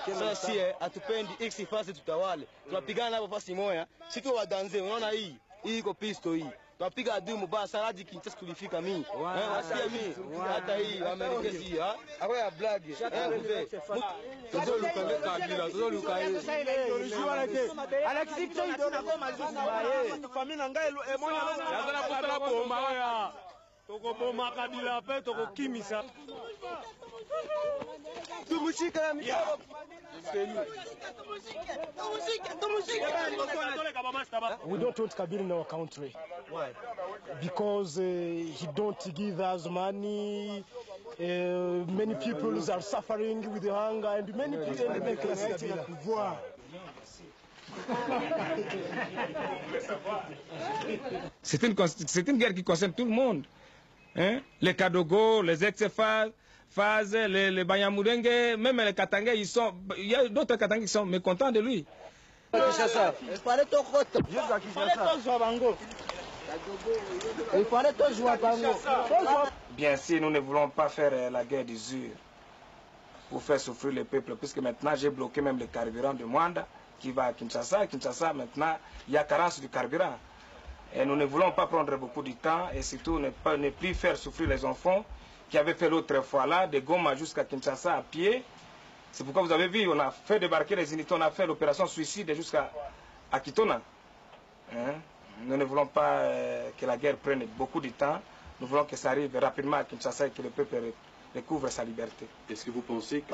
Sasa si hatupendi X fasi tutawale. Tunapigana hapo fasi moja. Sisi wa danze unaona hii iko pisto hii. Tunapiga adui mbaya sana hadi Kinshasa tulifika mimi. Wasikia mimi hata hii Amerikezi hapo ya black. Tuzo lukale kabila, tuzo lukale. Alexis Pito ndio ngoma zuzu. Famille ngai monya yazana kutala bomba ya. Toko bomba kabila pe toko kimisa. Tumushike na mikono. We don't want Kabila in our country. Why? Because he don't give us money. Many people are suffering with hunger, and many people make Kabila. C'est une guerre qui concerne tout le monde. Hein? Les Kadogo, les ex-Faz, les Banyamulenge, même les Katangais, il y a d'autres Katangais qui sont mécontents de lui. Bien sûr, nous ne voulons pas faire la guerre d'usure pour faire souffrir le peuple, puisque maintenant j'ai bloqué même le carburant de Mwanda qui va à Kinshasa. Kinshasa, maintenant, il y a carence du carburant. Et nous ne voulons pas prendre beaucoup de temps et surtout ne plus faire souffrir les enfants qui avaient fait l'autre fois là, de Goma jusqu'à Kinshasa à pied. C'est pourquoi vous avez vu, on a fait débarquer les unités, on a fait l'opération suicide jusqu'à Kitona. Hein? Nous ne voulons pas que la guerre prenne beaucoup de temps. Nous voulons que ça arrive rapidement à Kinshasa et que le peuple recouvre sa liberté. Est-ce que vous pensez que...